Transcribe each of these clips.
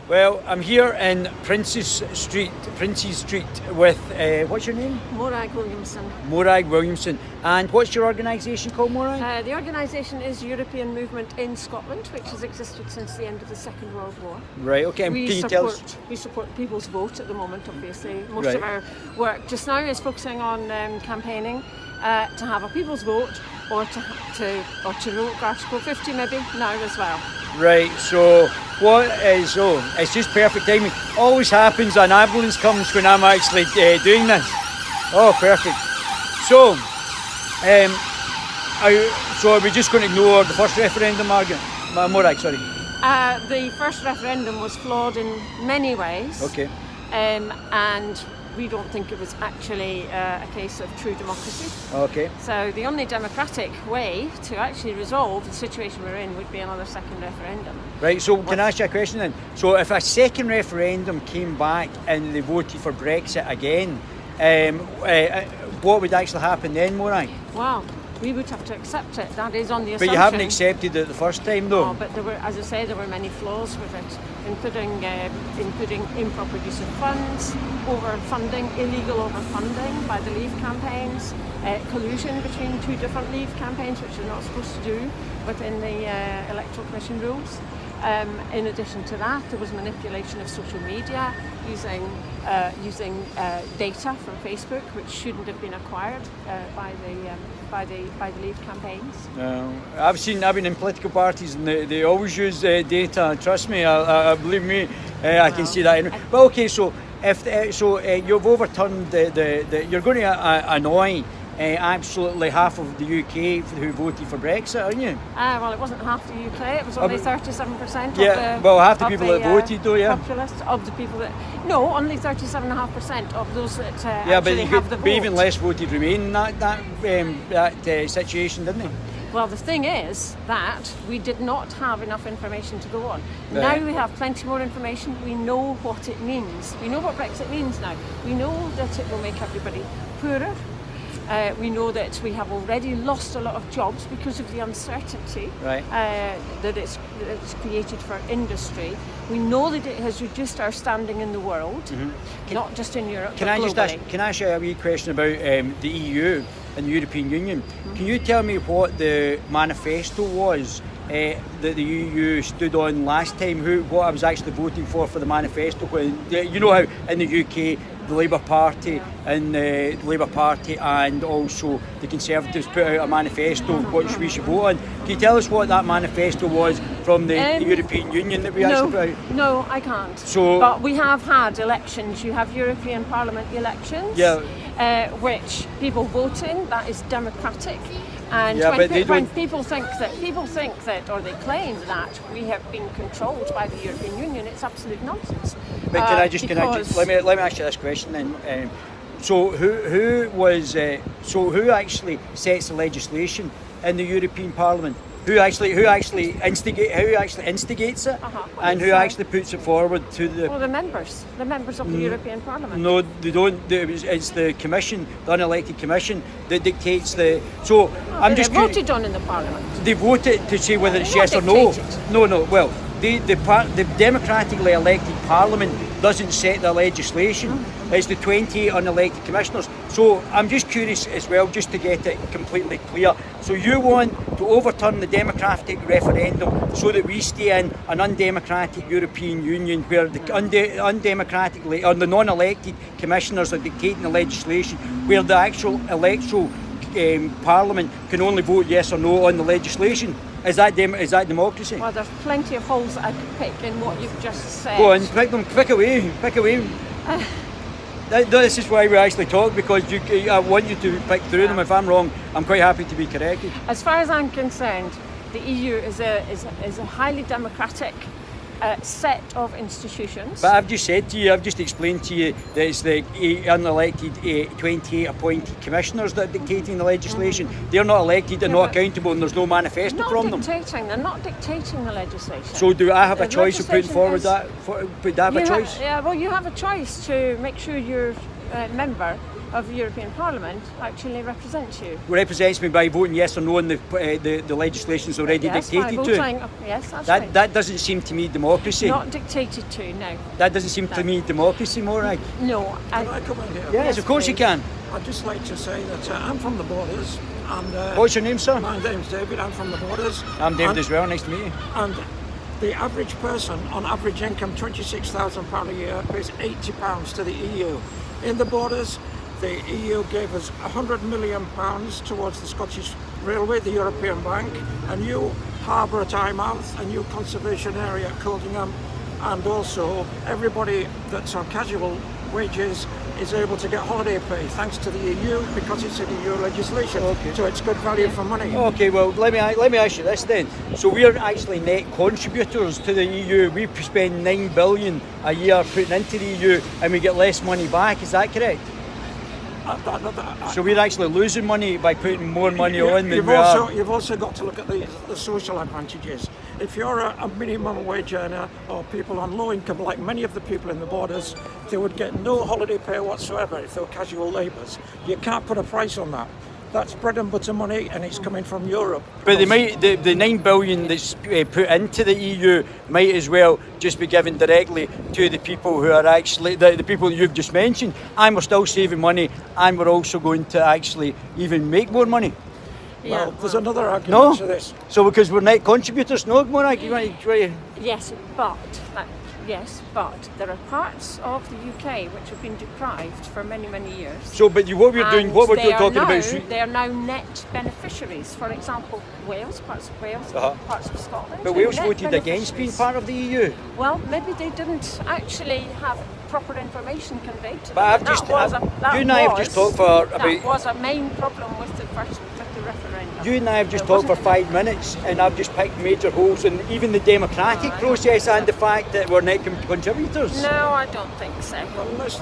Well, I'm here in Prince's Street with, what's your name? Morag Williamson. Morag Williamson. And what's your organisation called, Morag? The organisation is European Movement in Scotland, which has existed since the end of the Second World War. Right, okay. We Can you tell us? support People's Vote at the moment, obviously. Most Right. of our work just now is focusing on campaigning to have a People's Vote or to revoke Article 50 maybe now as well. Right, so it's just perfect timing. Always happens an ambulance comes when I'm actually doing this. Oh, perfect. So, are we just going to ignore the first referendum, Morag, sorry. The first referendum was flawed in many ways. Okay. And we don't think it was actually a case of true democracy. Okay. So the only democratic way to actually resolve the situation we're in would be another second referendum. Right, so can I ask you a question then? So if a second referendum came back and they voted for Brexit again, what would actually happen then, Morag? Well, we would have to accept it. That is on the assumption. But you haven't accepted it the first time, though. Oh, but there were, as I say, there were many flaws with it, including improper use of funds, overfunding, illegal overfunding by the Leave campaigns, collusion between two different Leave campaigns, which they're not supposed to do within the Electoral Commission rules. In addition to that, there was manipulation of social media using data from Facebook, which shouldn't have been acquired by the Leave campaigns. I've been in political parties and they always use data. Trust me, believe me, I can see that. But okay, so you've overturned you're going to annoy absolutely half of the UK who voted for Brexit, aren't you? Well, it wasn't half the UK, it was only 37% yeah, of well, half the people that voted, though, yeah. Populist, of the people that... No, only 37.5% of those that yeah, actually have the vote. But even less voted Remain in that situation, didn't they? Well, the thing is that we did not have enough information to go on. Right. Now we have plenty more information. We know what it means. We know what Brexit means now. We know that it will make everybody poorer. We know that we have already lost a lot of jobs because of the uncertainty right. that it's created for industry. We know that it has reduced our standing in the world, not just in Europe, but globally. Can I ask you a wee question about the EU and the European Union? Can you tell me what the manifesto was that the EU stood on last time? What I was actually voting for the manifesto? When you know how in the UK the Labour Party and also the Conservatives put out a manifesto which we should vote on. Can you tell us what that manifesto was from the European Union that we actually put out? No, I can't. So, but we have had elections. You have European Parliament elections, which people vote in. That is democratic. And when people think that, or they claim that we have been controlled by the European Union, it's absolute nonsense. But let me ask you this question then. So who actually sets the legislation in the European Parliament? Who actually instigates it, and who actually puts it forward to the? Well, the members of the European Parliament. No, they don't. It's the Commission, the unelected Commission, that dictates the. So I'm just voted on in the Parliament. They voted to say whether it's yes or no. No. Well, the democratically elected Parliament doesn't set the legislation. It's the 28 unelected commissioners. So I'm just curious as well, just to get it completely clear. So you want to overturn the democratic referendum so that we stay in an undemocratic European Union where the undemocratically or the non-elected commissioners are dictating the legislation, where the actual electoral Parliament can only vote yes or no on the legislation. Is that democracy? Well, there's plenty of holes that I could pick in what you've just said. Go on, pick away. This is why we actually talk, because I want you to pick through them. If I'm wrong, I'm quite happy to be corrected. As far as I'm concerned, the EU is a highly democratic set of institutions. But I've just explained to you that it's the unelected 28 appointed commissioners that are dictating the legislation. They're not elected, they're not accountable, and there's no manifesto from them. They're not dictating the legislation. So do I have a choice of putting forward that? Would I have a choice? Well, you have a choice to make sure your member of the European Parliament actually represents you? Represents me by voting yes or no on the legislation's already Yes, dictated by to. voting, yes, that's right. That doesn't seem to me democracy. Not dictated to, no. That doesn't seem to me democracy, Morag. No. Can I come in here? Yes, of course you can. I'd just like to say that I'm from the borders. And what's your name, sir? My name's David. I'm from the borders. I'm David as well. Nice to meet you. And the average person on average income, £26,000 a year, pays £80 to the EU. In the borders, the EU gave us £100 million towards the Scottish Railway, the European Bank, a new harbour at Eyemouth, a new conservation area at Coldingham, and also everybody that's on casual wages is able to get holiday pay thanks to the EU because it's in EU legislation. Okay. So it's good value for money. Okay, well let me ask you this then. So we're actually net contributors to the EU. We spend $9 billion a year putting into the EU, and we get less money back. Is that correct? So we're actually losing money by putting more money on than we are. You've also got to look at the social advantages. If you're a minimum wage earner or people on low income, like many of the people in the borders, they would get no holiday pay whatsoever if they were casual labourers. You can't put a price on that. That's bread and butter money, and it's coming from Europe. But the $9 billion that's put into the EU might as well just be given directly to the people who are actually the people that you've just mentioned, and we're still saving money, and we're also going to actually even make more money. Well, there's another argument to this. So because we're net contributors, no, Morag? Yes, but there are parts of the UK which have been deprived for many, many years. So, but what we're talking about... They are now net beneficiaries. For example, Wales, parts of Wales, parts of Scotland. But Wales voted against being part of the EU. Well, maybe they didn't actually have proper information conveyed to them. But you and I have just talked for about... That was a main problem with the referendum. You and I have just talked for 5 minutes, and I've just picked major holes in even the democratic process and the fact that we're net contributors. No, I don't think so. Well, let's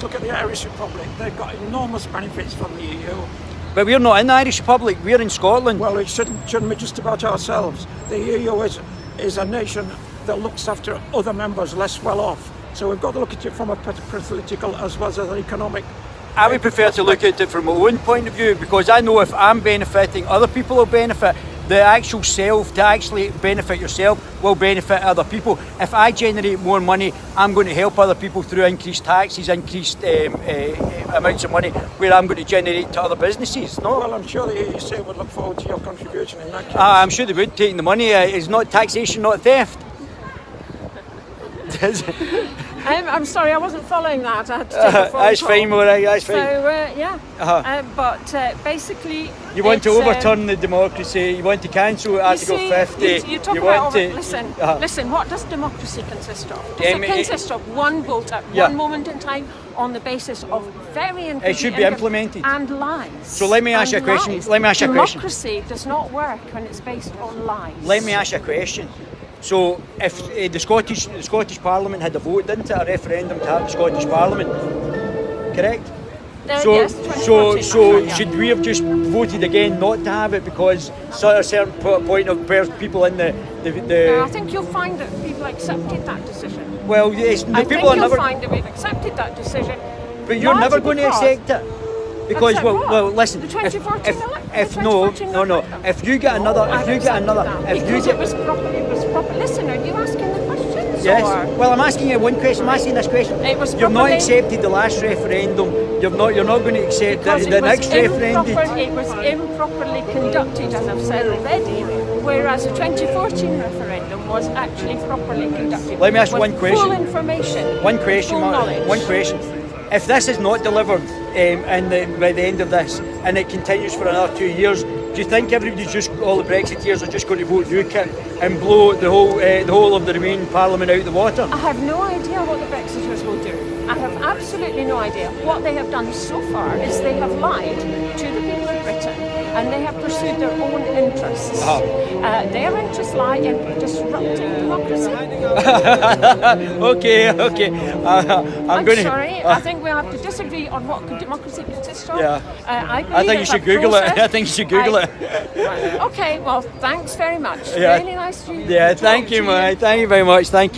look at the Irish Republic. They've got enormous benefits from the EU. But we're not in the Irish Republic, we're in Scotland. Well, it shouldn't be just about ourselves. The EU is a nation that looks after other members less well off. So we've got to look at it from a political as well as an economic. I would prefer to look at it from my own point of view, because I know if I'm benefiting, other people will benefit. The actual self, to actually benefit yourself, will benefit other people. If I generate more money, I'm going to help other people through increased taxes, increased amounts of money, where I'm going to generate to other businesses. No? Well, I'm sure the EUC would look forward to your contribution in that case. I'm sure they would, taking the money. It's not taxation, not theft. I'm sorry, I wasn't following that. I had to take a phone that's call. fine, Maureen, that's fine. So, but basically... You want to overturn the democracy, you want to cancel Article 50. You talk about listen, what does democracy consist of? Does it consist of one vote at one moment in time on the basis of very inconvenient... It should be implemented. And lies. So let me ask you a question. Democracy does not work when it's based on lies. Let me ask you a question. So if the Scottish Parliament had a vote, didn't it, a referendum to have the Scottish Parliament, correct? Yes, should we have just voted again not to have it because at a certain point of people in the... No, I think you'll find that people accepted that decision. Well, yes, you'll find that we've accepted that decision. But you're never going to accept it. Because listen. The 2014 If you get another, it was proper. Listen, are you asking the questions? Yes. Or? Well, I'm asking you one question. I'm asking this question. You've not accepted the last referendum. You're not going to accept the next referendum. It was improperly conducted, as I've said already. Whereas the 2014 referendum was actually properly conducted. Let me ask you one question. Full information. One question, knowledge. One question. If this is not delivered by the end of this, and it continues for another 2 years, do you think all the Brexiteers are just going to vote UKIP and blow the whole of the remaining Parliament out the water? I have no idea what the Brexiteers will do. I have absolutely no idea. What they have done so far is they have lied to the people of Britain, and they have pursued their own interests. Their interests lie in disrupting democracy. Okay. I'm sorry. I think we have to disagree on what democracy consists of. Yeah. I think you should Google it. I think you should Google it. Okay. Well, thanks very much. Yeah. Really nice to Yeah. Thank you, mate. Thank you very much. Thank you.